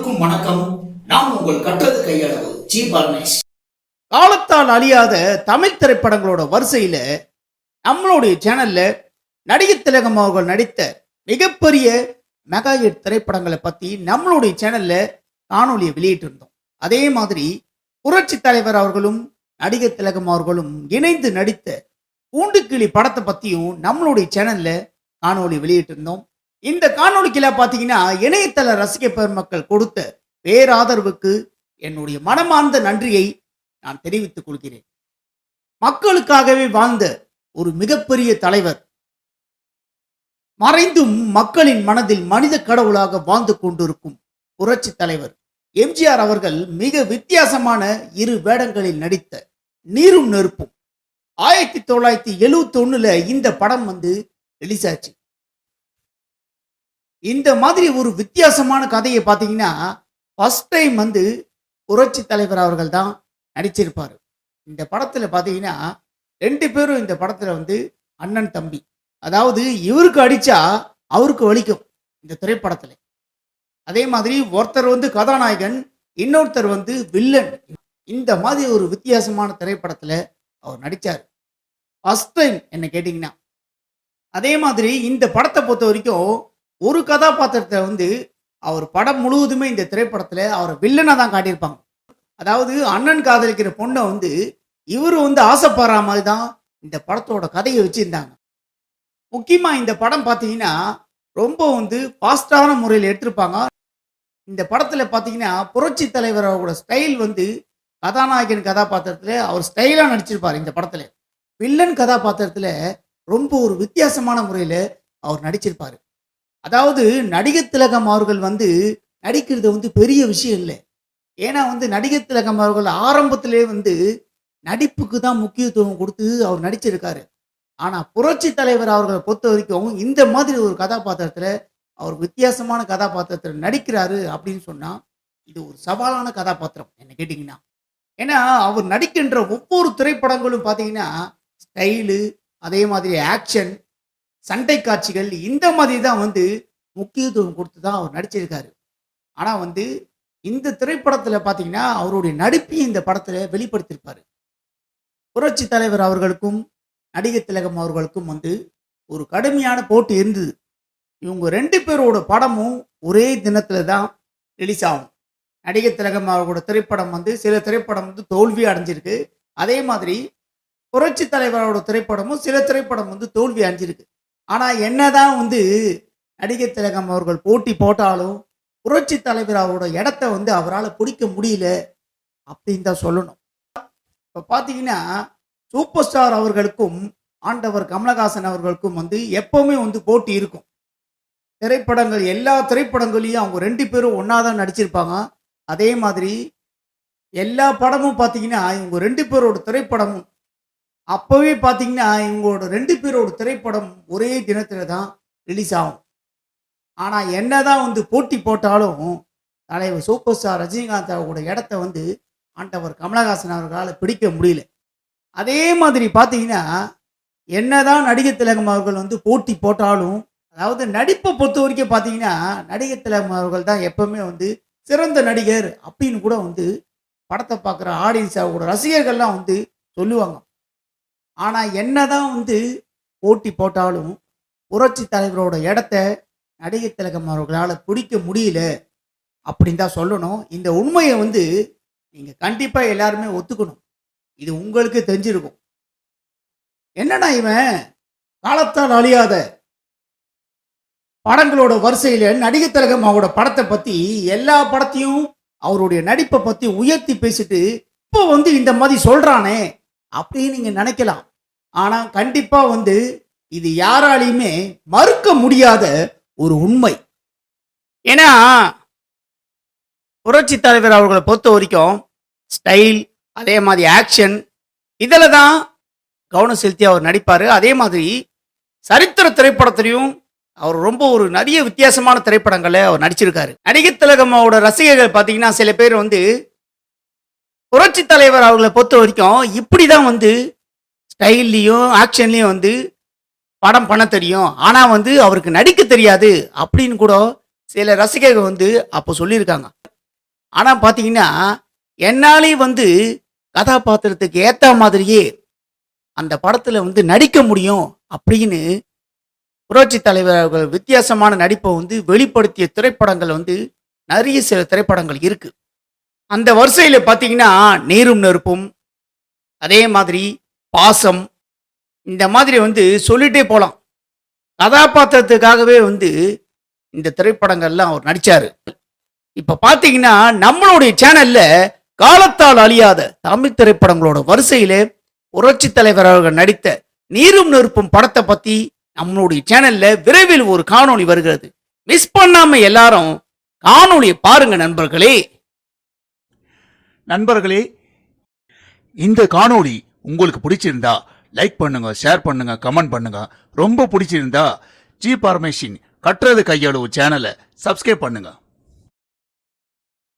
அனைவருக்கும் வணக்கம். நான் உங்கள் கற்றது கையளவு ஜி பரமேஷ். காலத்தால் அழியாத தமிழ் திரைப்படங்களோட வரிசையில நம்மளுடைய சேனல்ல நடிகர் திலகம் அவர்கள் நடித்த மிகப்பெரிய மெகா ஹிட் திரைப்படங்களை பத்தி நம்மளுடைய சேனல்ல காணொலியை வெளியிட்டு இருந்தோம். அதே மாதிரி புரட்சி தலைவர் அவர்களும் நடிகர் திலகம் அவர்களும் இணைந்து நடித்த பூண்டுக்கிளி படத்தை பத்தியும் நம்மளுடைய சேனல்ல காணொலி வெளியிட்டு இருந்தோம். இந்த காணொலிக்குள்ள பாத்தீங்கன்னா இணையதள ரசிக பெருமக்கள் கொடுத்த பேராதரவுக்கு என்னுடைய மனமார்ந்த நன்றியை நான் தெரிவித்துக் கொள்கிறேன். மக்களுக்காகவே வாழ்ந்த ஒரு மிகப்பெரிய தலைவர், மறைந்தும் மக்களின் மனதில் மனித கடவுளாக வாழ்ந்து கொண்டிருக்கும் புரட்சி தலைவர் எம்ஜிஆர் அவர்கள் மிக வித்தியாசமான இரு வேடங்களில் நடித்த நீரும் நெருப்பும் 1971 இந்த படம் ரிலீஸ் ஆச்சு. இந்த மாதிரி ஒரு வித்தியாசமான கதையை பார்த்தீங்கன்னா ஃபர்ஸ்ட் டைம் புரட்சி தலைவர் அவர்கள் தான் நடிச்சிருப்பார். இந்த படத்தில் பார்த்தீங்கன்னா 2 பேரும் இந்த படத்தில் அண்ணன் தம்பி. அதாவது இவருக்கு அடிச்சா அவருக்கு வலிக்கும் இந்த திரைப்படத்தில். அதே மாதிரி ஒருத்தர் கதாநாயகன், இன்னொருத்தர் வில்லன். இந்த மாதிரி ஒரு வித்தியாசமான திரைப்படத்தில் அவர் நடித்தார் ஃபர்ஸ்ட் டைம் என்ன கேட்டிங்கன்னா. அதே மாதிரி இந்த படத்தை பொறுத்த வரைக்கும் ஒரு கதாபாத்திரத்தை அவர் படம் முழுவதுமே இந்த திரைப்படத்தில் அவர் வில்லனை தான் காட்டியிருப்பாங்க. அதாவது அண்ணன் காதலிக்கிற பொண்ணை இவர் ஆசைப்படுற மாதிரி தான் இந்த படத்தோட கதையை வச்சுருந்தாங்க. முக்கியமாக இந்த படம் பார்த்தீங்கன்னா ரொம்ப ஃபாஸ்டான முறையில் எடுத்திருப்பாங்க. இந்த படத்தில் பார்த்தீங்கன்னா புரட்சி தலைவர் அவரோட ஸ்டைல் கதாநாயகன் கதாபாத்திரத்தில் அவர் ஸ்டைலாக நடிச்சிருப்பார். இந்த படத்தில் வில்லன் கதாபாத்திரத்தில் ரொம்ப ஒரு வித்தியாசமான முறையில் அவர் நடிச்சிருப்பார். அதாவது நடிகர் திலகம் அவர்கள் நடிக்கிறது பெரிய விஷயம் இல்லை. ஏன்னா நடிகர் திலகம் அவர்கள் ஆரம்பத்திலே நடிப்புக்கு தான் முக்கியத்துவம் கொடுத்து அவர் நடிச்சிருக்காரு. ஆனால் புரட்சி தலைவர் அவர்களை பொறுத்த வரைக்கும் இந்த மாதிரி ஒரு கதாபாத்திரத்தில் அவர் வித்தியாசமான கதாபாத்திரத்தில் நடிக்கிறாரு அப்படின்னு சொன்னால் இது ஒரு சவாலான கதாபாத்திரம் என்ன கேட்டிங்கன்னா. ஏன்னா அவர் நடிக்கின்ற ஒவ்வொரு திரைப்படங்களும் பார்த்தீங்கன்னா ஸ்டைலு, அதே மாதிரி ஆக்ஷன், சண்டை காட்சிகள், இந்த மாதிரி தான் முக்கியத்துவம் கொடுத்து தான் அவர் நடிச்சிருக்காரு. ஆனால் இந்த திரைப்படத்தில் பார்த்தீங்கன்னா அவருடைய நடிப்பையும் இந்த படத்தில் வெளிப்படுத்தியிருப்பார். புரட்சி தலைவர் அவர்களுக்கும் நடிகர் திலகம் அவர்களுக்கும் ஒரு கடுமையான போட்டி இருந்தது. இவங்க 2 பேரோட படமும் ஒரே தினத்தில் தான் ரிலீஸ் ஆகும். நடிகர் திலகம் அவர்களோட திரைப்படம் சில திரைப்படம் தோல்வி அடைஞ்சிருக்கு. அதே மாதிரி புரட்சி தலைவரோட திரைப்படமும் சில திரைப்படம் தோல்வி அடைஞ்சிருக்கு. ஆனால் என்னதான் நடிகர் திலகம் அவர்கள் போட்டி போட்டாலும் புரட்சி தலைவர் அவரோட இடத்த அவரால் பிடிக்க முடியல அப்படின்னு தான் சொல்லணும். இப்போ பார்த்தீங்கன்னா சூப்பர் ஸ்டார் அவர்களுக்கும் ஆண்டவர் கமலஹாசன் அவர்களுக்கும் எப்பவுமே போட்டி இருக்கும். திரைப்படங்கள் எல்லா திரைப்படங்களையும் அவங்க 2 பேரும் ஒன்றா தான் நடிச்சிருப்பாங்க. அதே மாதிரி எல்லா படமும் பார்த்தீங்கன்னா இவங்க 2 பேரோட திரைப்படமும் அப்போவே பார்த்தீங்கன்னா இவங்களோட 2 பேரோட திரைப்படம் ஒரே தினத்தில் தான் ரிலீஸ் ஆகும். ஆனால் என்னதான் போட்டி போட்டாலும் தலைவர் சூப்பர் ஸ்டார் ரஜினிகாந்த் அவரோட இடத்த ஆண்டவர் கமலஹாசன் அவர்களால் பிடிக்க முடியல. அதே மாதிரி பார்த்தீங்கன்னா என்னதான் நடிகர் திலகம் அவர்கள் போட்டி போட்டாலும், அதாவது நடிப்பை பொறுத்த வரைக்கும் பார்த்தீங்கன்னா நடிகர் திலகம் அவர்கள் தான் எப்பவுமே சிறந்த நடிகர் அப்படின்னு கூட படத்தை பார்க்குற ஆடியன்ஸ் அவரோட ரசிகர்கள்லாம் சொல்லுவாங்க. ஆனால் என்னதான் போட்டி போட்டாலும் புரட்சி தலைவரோட இடத்த நடிகர் திலகம் அவர்களால் பிடிக்க முடியல அப்படின்னு தான் சொல்லணும். இந்த உண்மையை நீங்கள் கண்டிப்பாக எல்லாருமே ஒத்துக்கணும். இது உங்களுக்கு தெரிஞ்சிருக்கும். என்னன்னா இவன் காலத்தால் அழியாத படங்களோட வரிசையில் நடிகர் திலகம் அவரோட படத்தை பற்றி எல்லா படத்தையும் அவருடைய நடிப்பை பற்றி உயர்த்தி பேசிட்டு இப்போ இந்த மாதிரி சொல்கிறானே அப்படின்னு நீங்கள் நினைக்கலாம். ஆனால் கண்டிப்பாக இது யாராலையுமே மறுக்க முடியாத ஒரு உண்மை. ஏன்னா புரட்சி தலைவர் அவர்களை பொறுத்த வரைக்கும் ஸ்டைல், அதே மாதிரி ஆக்ஷன், இதில் தான் கவனம் செலுத்தி அவர் நடிப்பார். அதே மாதிரி சரித்திர திரைப்படத்திலையும் அவர் ரொம்ப ஒரு நிறைய வித்தியாசமான திரைப்படங்களை அவர் நடிச்சிருக்காரு. நடிகர் திலகம் அவரோட ரசிகர்கள் பார்த்தீங்கன்னா சில பேர் புரட்சி தலைவர் அவர்களை பொறுத்த வரைக்கும் இப்படி தான் ஸ்டைல்லையும் ஆக்ஷன்லையும் படம் பண்ண தெரியும், ஆனால் அவருக்கு நடிக்க தெரியாது அப்படின்னு கூட சில ரசிகர்கள் அப்போ சொல்லியிருக்காங்க. ஆனால் பார்த்தீங்கன்னா என்னாலே வந்து கதாபாத்திரத்துக்கு ஏற்ற மாதிரியே அந்த படத்தில் வந்து நடிக்க முடியும் அப்படின்னு புரட்சி தலைவர் அவர்கள் வித்தியாசமான நடிப்பை வந்து வெளிப்படுத்திய திரைப்படங்கள் வந்து நிறைய சில திரைப்படங்கள் இருக்கு. அந்த வரிசையில் பார்த்தீங்கன்னா நீரும் நெருப்பும், அதே மாதிரி பாசம், இந்த மாதிரி வந்து சொல்லிட்டே போகலாம். கதாபாத்திரத்துக்காகவே வந்து இந்த திரைப்படங்கள்லாம் அவர் நடிச்சாரு. இப்ப பாத்தீங்கன்னா நம்மளுடைய சேனல்ல காலத்தால் அழியாத தமிழ் திரைப்படங்களோட வரிசையிலே புரட்சி தலைவர் அவர்கள் நடித்த நீரும் நெருப்பும் படத்தை பத்தி நம்மளுடைய சேனல்ல விரைவில் ஒரு காணொளி வருகிறது. மிஸ் பண்ணாம எல்லாரும் காணொளியை பாருங்க நண்பர்களே. நண்பர்களே, இந்த காணொளி உங்களுக்கு பிடிச்சிருந்தா லைக் பண்ணுங்க, ஷேர் பண்ணுங்க, கமெண்ட் பண்ணுங்க. ரொம்ப பிடிச்சிருந்தா ஜி பார்மேஷன் கட்டுறது கையளவு சேனலை சப்ஸ்கிரைப் பண்ணுங்க.